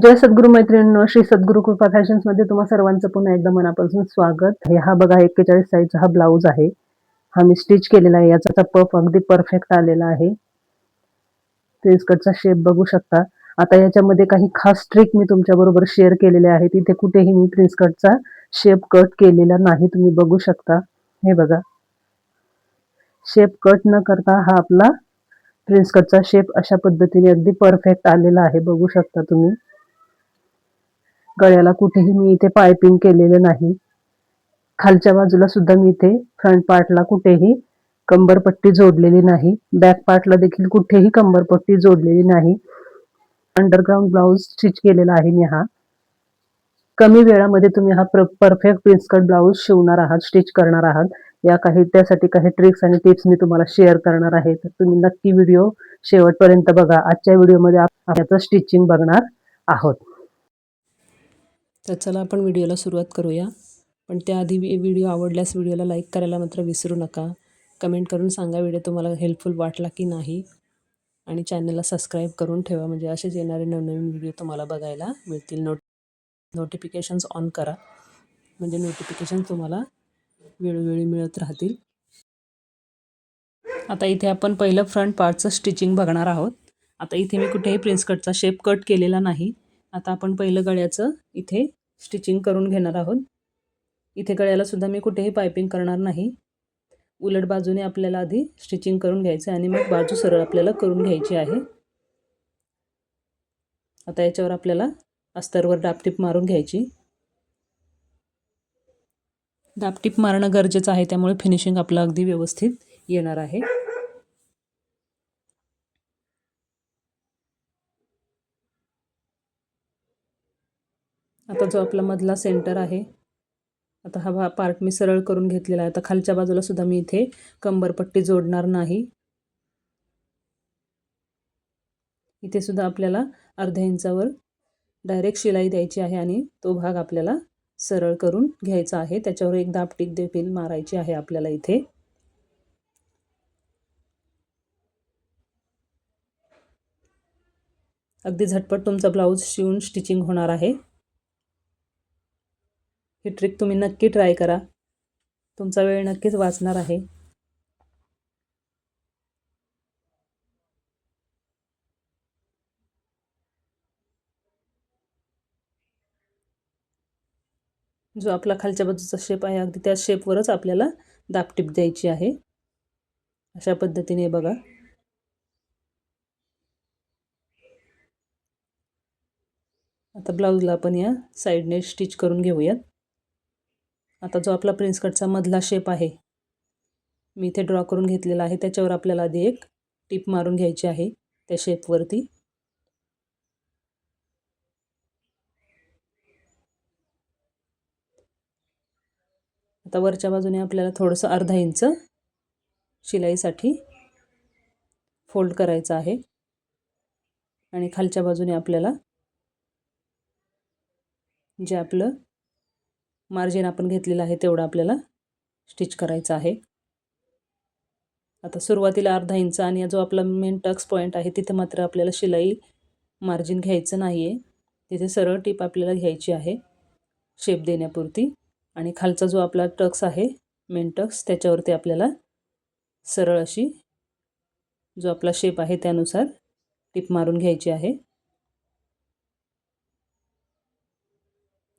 जय सद्गुरू मैत्रिणींनो, श्री सद्गुरू कृपा फॅशन्समध्ये तुम्हा सर्वांचं पुन्हा एकदा मनापासून स्वागत. हा बघा 41 साईजचा हा ब्लाऊज आहे. हा मी स्टिच केलेला आहे. याचा पफ अगदी परफेक्ट आलेला आहे. प्रिन्स कटचा शेप बघू शकता. आता याच्यामध्ये काही खास ट्रिक मी तुमच्याबरोबर शेअर केलेले आहेत. तिथे कुठेही मी प्रिन्स कटचा शेप कट केलेला नाही. तुम्ही बघू शकता. हे बघा, शेप कट न करता हा आपला प्रिन्स कटचा शेप अशा पद्धतीने अगदी परफेक्ट आलेला आहे. बघू शकता तुम्ही. गळ्याला कुठेही मी इथे पायपिंग केलेलं नाही. खालच्या बाजूला सुद्धा मी इथे फ्रंट पार्टला कुठेही कंबरपट्टी जोडलेली नाही. बॅक पार्टला देखील कुठेही कंबरपट्टी जोडलेली नाही. अंडरग्राऊंड ब्लाऊज स्टिच केलेला आहे मी हा. कमी वेळामध्ये तुम्ही हा परफेक्ट प्रिन्स कट ब्लाऊज शिवणार आहात, स्टिच करणार आहात. त्यासाठी काही ट्रिक्स आणि टिप्स मी तुम्हाला शेअर करणार आहे. तर तुम्ही नक्की व्हिडिओ शेवटपर्यंत बघा. आजच्या व्हिडिओमध्ये आपण याचं स्टिचिंग बघणार आहोत. तर चला आपण व्हिडिओला सुरुवात करूया. पण त्याआधी व्हिडिओ आवडल्यास व्हिडिओला लाईक करायला मात्र विसरू नका. कमेंट करून सांगा व्हिडिओ तुम्हाला हेल्पफुल वाटला की नाही. आणि चॅनलला सबस्क्राईब करून ठेवा, म्हणजे असेच येणारे नवनवीन व्हिडिओ तुम्हाला बघायला मिळतील. नोटिफिकेशन्स ऑन करा, म्हणजे नोटिफिकेशन तुम्हाला वेळोवेळी मिळत राहतील. आता इथे आपण पहिलं फ्रंट पार्टचं स्टिचिंग बघणार आहोत. आता इथे मी कुठेही प्रिन्स कटचा शेप कट केलेला नाही. आता आपण पहिलं गळ्याचं इथे स्टिचिंग करून घेणार आहोत. इथे गळ्याला सुद्धा मी कुठेही पायपिंग करणार नाही. उलट बाजूने आपल्याला आधी स्टिचिंग करून घ्यायचं आणि मग बाजू सरळ आपल्याला करून घ्यायची आहे. आता याच्यावर आपल्याला अस्तरवर दाबटीप मारून घ्यायची. दाबटीप मारणं गरजेचं आहे, त्यामुळे फिनिशिंग आपलं अगदी व्यवस्थित येणार आहे. आता जो आपला मधला सेंटर आहे, आता हा पार्ट मी सरळ करून घेतलेला आहे. आता खालच्या बाजूला सुद्धा मी इथे कंबरपट्टी जोडणार नाही. इथे सुद्धा आपल्याला अर्ध्या इंचावर डायरेक्ट शिलाई द्यायची आहे आणि तो भाग आपल्याला सरळ करून घ्यायचा आहे. त्याच्यावर एक दाबटीप देखील मारायची आहे आपल्याला इथे. अगदी झटपट तुमचा ब्लाऊज शिवून स्टिचिंग होणार आहे. ही ट्रिक तुम्ही नक्की ट्राय करा. तुमचा वेळ नक्कीच वाचणार आहे. जो आपला खालच्या बाजूचा शेप आहे, अगदी त्या शेपवरच आपल्याला दाबटीप द्यायची आहे. अशा पद्धतीने बघा. आता ब्लाऊजला आपण या साईडने स्टिच करून घेऊयात. आता जो आपला प्रिन्स कटचा मधला शेप आहे, मी इथे ड्रॉ करून घेतलेला आहे. त्याच्यावर आपल्याला आधी एक टीप मारून घ्यायची आहे त्या शेपवरती. आता वरच्या बाजूने आपल्याला थोडंसं अर्धा इंच शिलाईसाठी फोल्ड करायचं आहे आणि खालच्या बाजूने आपल्याला जे आपलं मार्जिन आपण घेतलेलं आहे तेवढं आपल्याला स्टिच करायचं आहे. आता सुरुवातीला अर्धा इंच आणि जो आपला मेन टक्स पॉईंट आहे तिथे मात्र आपल्याला शिलाई मार्जिन घ्यायचं नाही आहे. तिथे सरळ टीप आपल्याला घ्यायची आहे शेप देण्यापुरती. आणि खालचा जो आपला टक्स आहे, मेन टक्स, त्याच्यावरती आपल्याला सरळ अशी जो आपला शेप आहे त्यानुसार टीप मारून घ्यायची आहे.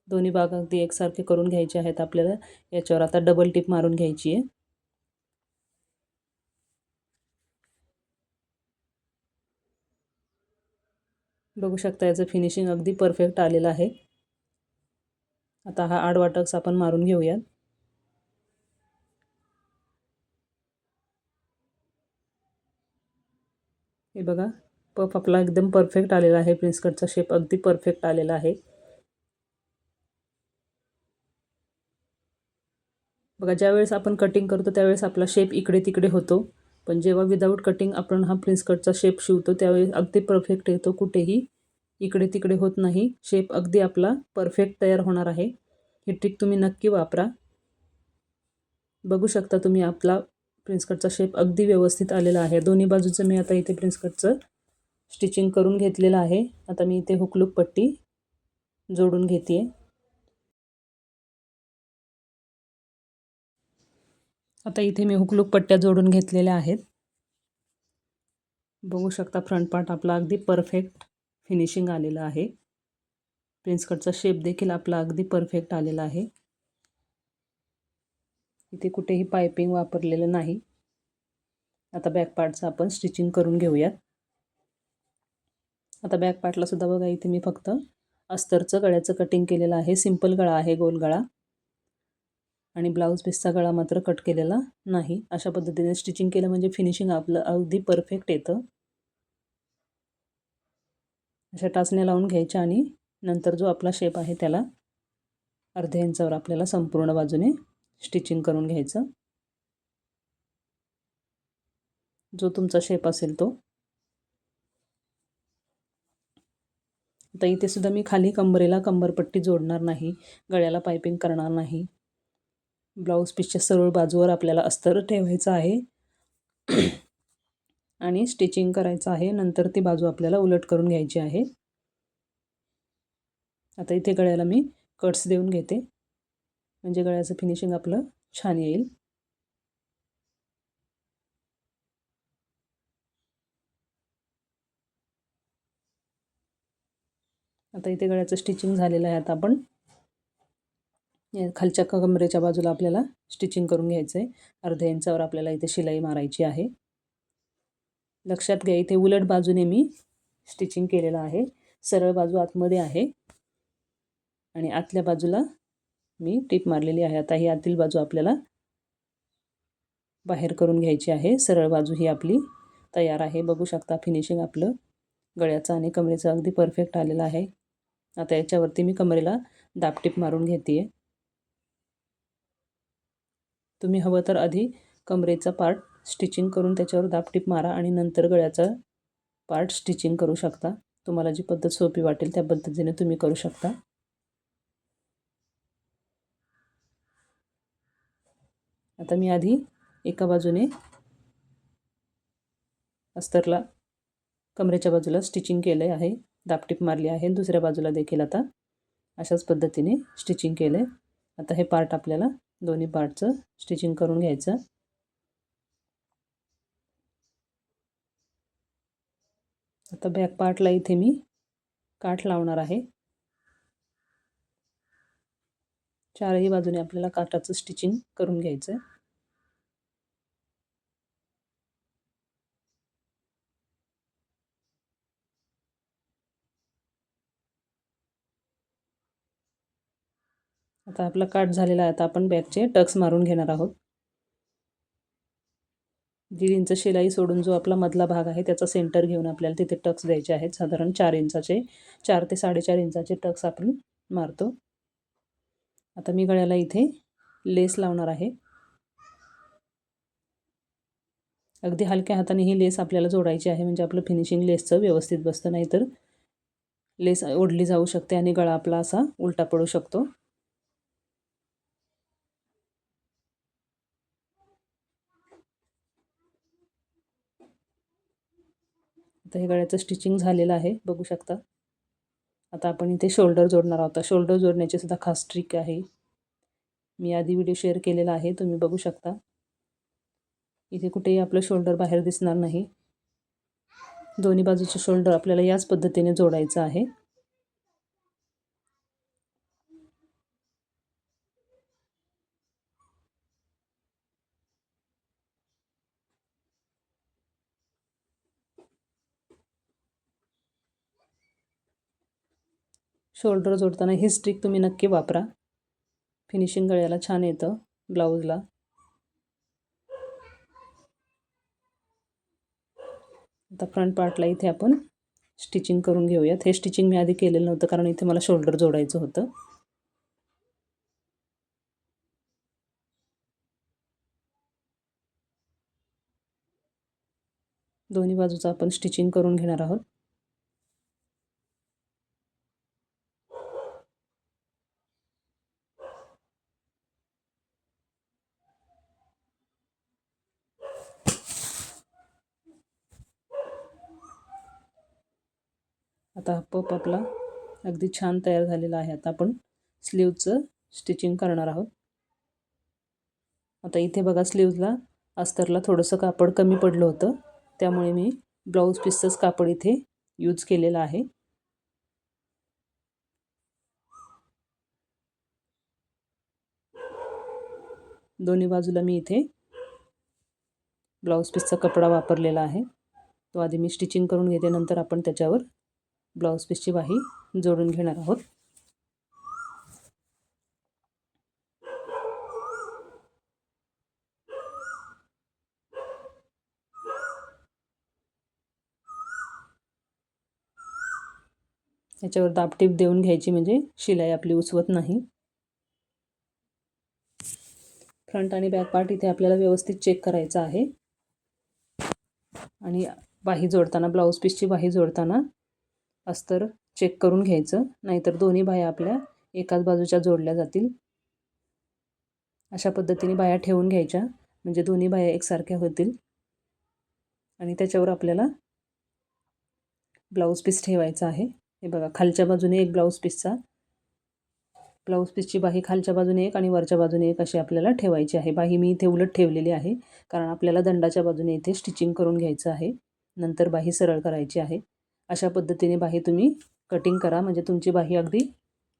दोन्ही भाग अगदी एकसारखे करून घ्यायचे आहेत आपल्याला. याच्यावर आता डबल टीप मारून घ्यायची आहे. बघू शकता याचं फिनिशिंग अगदी परफेक्ट आलेलं आहे. आता हा आडवा टक्स आपण मारून घेऊयात. हे बघा, पफ आपला एकदम परफेक्ट आलेला आहे. प्रिन्स कटचा शेप अगदी परफेक्ट आलेला आहे. बघा, ज्यावेळेस आपण कटिंग करतो त्यावेळेस आपला शेप इकडे तिकडे होतो, पण जेव्हा विदाऊट कटिंग आपण हा प्रिन्स कटचा शेप शिवतो त्यावेळेस अगदी परफेक्ट येतो. कुठेही इकडे तिकडे होत नाही. शेप अगदी आपला परफेक्ट तयार होणार आहे. ही ट्रिक तुम्ही नक्की वापरा. बघू शकता तुम्ही आपला प्रिन्स कटचा शेप अगदी व्यवस्थित आलेला आहे. दोन्ही बाजूचं मी आता इथे प्रिन्स कटचं स्टिचिंग करून घेतलेलं आहे. आता मी इथे हुकलूक पट्टी जोडून घेते. आता इथे मी हुकलूक पट्ट्या जोडून घेतलेल्या आहेत. बघू शकता फ्रंट पार्ट आपला अगदी परफेक्ट फिनिशिंग आलेलं आहे. प्रिन्स कटचा शेप देखील आपला अगदी परफेक्ट आलेला आहे. इथे कुठेही पायपिंग वापरलेलं नाही. आता बॅक पार्टचं आपण स्टिचिंग करून घेऊयात. आता बॅक पार्टला सुद्धा बघा इथे मी फक्त अस्तरचं गळ्याचं कटिंग केलेलं आहे. सिंपल गळा आहे, गोल गळा, आणि ब्लाऊज पीसचा गळा मात्र कट केलेला नाही. अशा पद्धतीने स्टिचिंग केलं म्हणजे फिनिशिंग आपलं अगदी परफेक्ट येतं. अशा टाचण्या लावून घ्यायच्या आणि नंतर जो आपला शेप आहे त्याला अर्ध्या इंचावर आपल्याला संपूर्ण बाजूने स्टिचिंग करून घ्यायचं. जो तुमचा शेप असेल तो. आता इथे सुद्धा मी खाली कंबरेला कंबरपट्टी जोडणार नाही, गळ्याला पायपिंग करणार नाही. ब्लाऊज पीसच्या सरळ बाजूवर आपल्याला अस्तर ठेवायचं आहे आणि स्टिचिंग करायचं आहे. नंतर ती बाजू आपल्याला उलट करून घ्यायची आहे. आता इथे गळ्याला मी कट्स देऊन घेते म्हणजे गळ्याचं फिनिशिंग आपलं छान येईल. आता इथे गळ्याचं स्टिचिंग झालेलं आहे. आता आपण खालच्या कमरेच्या बाजूला आपल्याला स्टिचिंग करून घ्यायचं आहे. अर्ध्या इंचावर आपल्याला इथे शिलाई मारायची आहे. लक्षात घ्या इथे उलट बाजूने मी स्टिचिंग केलेलं आहे. सरळ बाजू आतमध्ये आहे आणि आतल्या बाजूला मी टीप मारलेली आहे. आता ही आतील बाजू आपल्याला बाहेर करून घ्यायची आहे. सरळ बाजू ही आपली तयार आहे. बघू शकता फिनिशिंग आपलं गळ्याचं आणि कमरेचं अगदी परफेक्ट आलेलं आहे. आता याच्यावरती मी कमरेला दाबटीप मारून घेते. तुम्ही हवं तर आधी कमरेचा पार्ट स्टिचिंग करून त्याच्यावर दाबटीप मारा आणि नंतर गळ्याचा पार्ट स्टिचिंग करू शकता. तुम्हाला जी पद्धत सोपी वाटेल त्या पद्धतीने तुम्ही करू शकता. आता मी आधी एका बाजूने अस्तरला कमरेच्या बाजूला स्टिचिंग केले आहे, दाबटीप मारली आहे. दुसऱ्या बाजूला देखील आता अशाच पद्धतीने स्टिचिंग केलं आहे. आता हे पार्ट आपल्याला दोन्ही पार्टचं स्टिचिंग करून घ्यायचं. आता बॅक पार्टला इथे मी काठ लावणार आहे. चारही बाजूने आपल्याला काठाचं स्टिचिंग करून घ्यायचं. आता आपला काठ झालेला आहे. आता आपण बॅकचे टक्स मारून घेणार आहोत. 1.5 इंच शिलाई सोडून जो आपला मधला भाग आहे त्याचा सेंटर घेऊन आपल्याला तिथे टक्स द्यायचे आहेत. साधारण 4 इंचाचे 4 ते 4.5 इंचाचे टक्स आपण मारतो. आता मी गळ्याला इथे लेस लावणार आहे. अगदी हलक्या हाताने ही लेस आपल्याला जोडायची आहे म्हणजे आपलं फिनिशिंग लेसचं व्यवस्थित बसतं. नाहीतर लेस ओढली जाऊ शकते आणि गळा आपला असा उलटा पडू शकतो. आता हे गळ्याचं स्टिचिंग झालेलं आहे, बघू शकता. आता आपण इथे शोल्डर जोडणार आहोत. शोल्डर जोडण्याची सुद्धा खास ट्रिक आहे. मी आधी व्हिडिओ शेअर केलेला आहे, तुम्ही बघू शकता. इथे कुठेही आपलं शोल्डर बाहेर दिसणार नाही. दोन्ही बाजूचे शोल्डर आपल्याला याच पद्धतीने जोडायचं आहे. शोल्डर जोडताना ही ट्रिक तुम्ही नक्की वापरा. फिनिशिंग गळ्याला छान येतं ब्लाऊजला. आता फ्रंट पार्टला इथे आपण स्टिचिंग करून घेऊयात. हे स्टिचिंग मी आधी केलेलं नव्हतं कारण इथे मला शोल्डर जोडायचं होतं. दोन्ही बाजूचं आपण स्टिचिंग करून घेणार आहोत. आता हा पप आपला अगदी छान तयार झालेला आहे. आता आपण स्लीवचं स्टिचिंग करणार आहोत. आता इथे बघा स्लीव्हला अस्तरला थोडंसं कापड कमी पडलं होतं, त्यामुळे मी ब्लाऊज पीसचंच कापड इथे यूज केलेलं आहे. दोन्ही बाजूला मी इथे ब्लाऊज पीसचा कपडा वापरलेला आहे. तो आधी मी स्टिचिंग करून घेते, नंतर आपण त्याच्यावर ब्लाऊज पीसची बाही जोडून घेणार आहोत. याच्यावर दाबटीप देऊन घ्यायची, म्हणजे शिलाई आपली उसवत नाही. फ्रंट आणि बॅक पार्ट इथे आपल्याला व्यवस्थित चेक करायचा आहे. आणि बाही जोडताना, ब्लाऊज पीसची बाही जोडताना अस्तर चेक करून घ्यायचं, नाहीतर दोन्ही बाह्या आपल्या एकाच बाजूच्या जोडल्या जातील. अशा पद्धतीने बाह्या ठेवून घ्यायच्या, म्हणजे दोन्ही बाह्या एकसारख्या होतील. आणि त्याच्यावर आपल्याला ब्लाऊज पीस ठेवायचा आहे. हे बघा, खालच्या बाजूने एक ब्लाऊज पीसची बाही खालच्या बाजूने एक आणि वरच्या बाजूने एक अशी आपल्याला ठेवायची आहे. बाही मी इथे उलट ठेवलेली आहे, कारण आपल्याला दंडाच्या बाजूने इथे स्टिचिंग करून घ्यायचं आहे, नंतर बाही सरळ करायची आहे. अशा पद्धतीने बाही तुम्ही कटिंग करा, म्हणजे तुमची बाही अगदी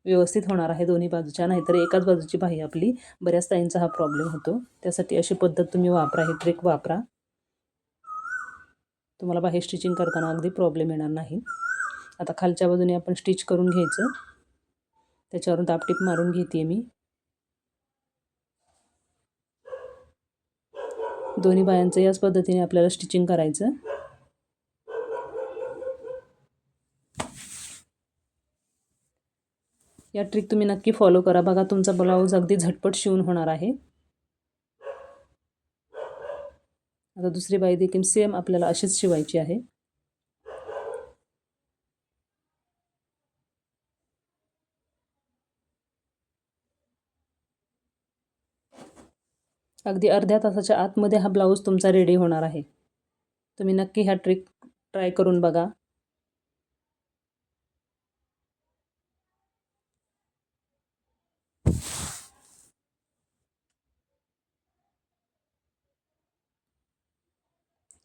व्यवस्थित होणार आहे दोन्ही बाजूच्या. नाहीतर एकाच बाजूची बाही आपली, बऱ्याच ताईंचा हा प्रॉब्लेम होतो. त्यासाठी अशी पद्धत तुम्ही वापरा, ही ट्रिक वापरा. तुम्हाला बाही स्टिचिंग करताना अगदी प्रॉब्लेम येणार नाही. आता खालच्या बाजूने आपण स्टिच करून घ्यायचं, त्याच्यावरून दाबटीप मारून घेते मी. दोन्ही बायांचं याच पद्धतीने आपल्याला स्टिचिंग करायचं. या ट्रिक तुम्ही नक्की फॉलो करा. बघा, तुमचा ब्लाऊज अगदी झटपट शिवून होणार आहे. आता दुसरी बाई देखील सेम आपल्याला अशीच शिवायची आहे. अगदी अर्ध्या तासाच्या आतमध्ये हा ब्लाऊज तुमचा रेडी होणार आहे. तुम्ही नक्की ह्या ट्रिक ट्राय करून बघा.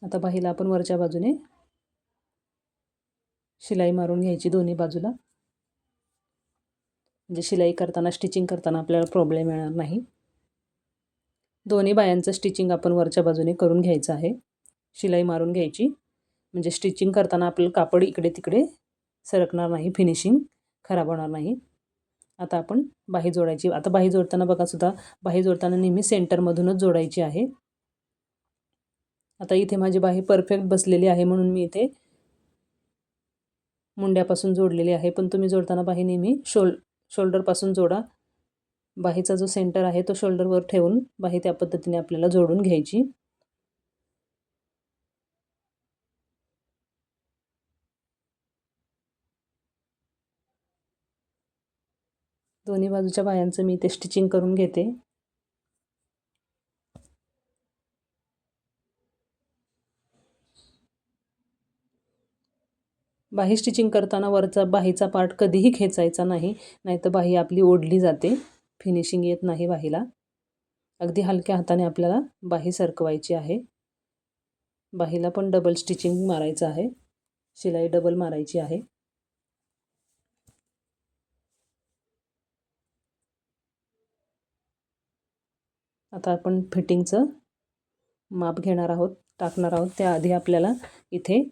आता बाहीला आपण वरच्या बाजूने शिलाई मारून घ्यायची दोन्ही बाजूला, म्हणजे शिलाई करताना, स्टिचिंग करताना आपल्याला प्रॉब्लेम येणार नाही. दोन्ही बायांचं स्टिचिंग आपण वरच्या बाजूने करून घ्यायचं आहे. शिलाई मारून घ्यायची, म्हणजे स्टिचिंग करताना आपलं कापड इकडे तिकडे सरकणार नाही, फिनिशिंग खराब होणार नाही. आता आपण बाही जोडायची. आता बाही जोडताना बघा सुद्धा, बाही जोडताना नेहमी सेंटरमधूनच जोडायची आहे. आता इथे माझी बाही परफेक्ट बसलेली आहे, म्हणून मी इथे मुंड्यापासून जोडलेली आहे. पण तुम्ही जोडताना बाही नेहमी शोल्डरपासून जोडा. बाहीचा जो सेंटर आहे तो शोल्डरवर ठेवून बाही त्या पद्धतीने आपल्याला जोडून घ्यायची. दोन्ही बाजूच्या बाह्यांचं मी इथे स्टिचिंग करून घेते. बाही स्टिचिंग करताना वरचा बाहीचा पार्ट कधीही खेचायचा नाही, नाहीतर बाही आपली ओढली जाते, फिनिशिंग येत नाही बाहीला. अगदी हलक्या हाताने आपल्याला बाही सरकवायची आहे. बाहीला पण डबल स्टिचिंग मारायचं आहे, शिलाई डबल मारायची आहे. आता आपण फिटिंगचं माप घेणार आहोत, टाकणार आहोत. त्याआधी आपल्याला इथे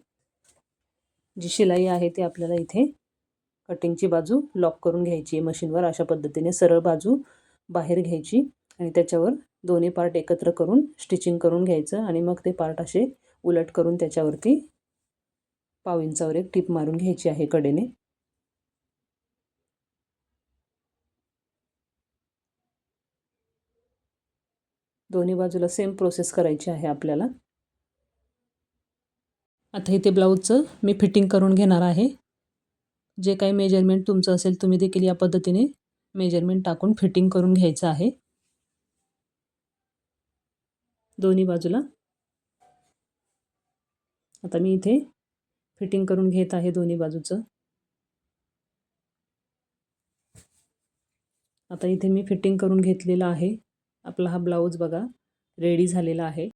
जी शिलाई आहे ती आपल्याला इथे कटिंगची बाजू लॉक करून घ्यायची आहे मशीनवर. अशा पद्धतीने सरळ बाजू बाहेर घ्यायची आणि त्याच्यावर दोन्ही पार्ट एकत्र करून स्टिचिंग करून घ्यायचं. आणि मग ते पार्ट असे उलट करून त्याच्यावरती पाव इंचावर एक टीप मारून घ्यायची आहे कडेने. दोन्ही बाजूला सेम प्रोसेस करायची आहे आपल्याला. आता इथे ब्लाऊजचं मी फिटिंग करून घेणार आहे. जे काही मेजरमेंट तुमचं असेल, तुम्ही देखील या पद्धतीने मेजरमेंट टाकून फिटिंग करून घ्यायचं आहे दोन्ही बाजूला. आता मी इथे फिटिंग करून घेत आहे दोन्ही बाजूचं. आता इथे मी फिटिंग करून घेतलेला आहे. आपला हा ब्लाऊज बघा रेडी झालेला आहे.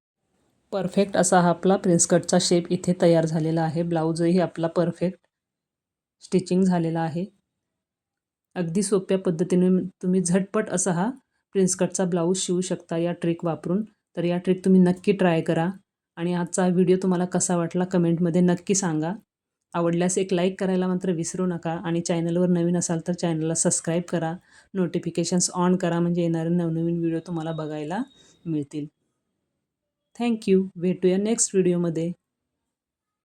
परफेक्ट असा हा आपला प्रिन्स कटचा शेप इथे तयार झालेला आहे. ब्लाऊजही आपला परफेक्ट स्टिचिंग झालेला आहे. अगदी सोप्या पद्धतीने तुम्ही झटपट असा हा प्रिन्स कटचा ब्लाऊज शिवू शकता या ट्रिक वापरून. तर या ट्रिक तुम्ही नक्की ट्राय करा आणि आजचा व्हिडिओ तुम्हाला कसा वाटला कमेंटमध्ये नक्की सांगा. आवडल्यास एक लाईक करायला मात्र विसरू नका आणि चॅनलवर नवीन असाल तर चॅनलला सबस्क्राईब करा. नोटिफिकेशन्स ऑन करा म्हणजे येणारे नवनवीन व्हिडिओ तुम्हाला बघायला मिळतील. Thank you. भेटूया नेक्स्ट व्हिडिओमध्ये.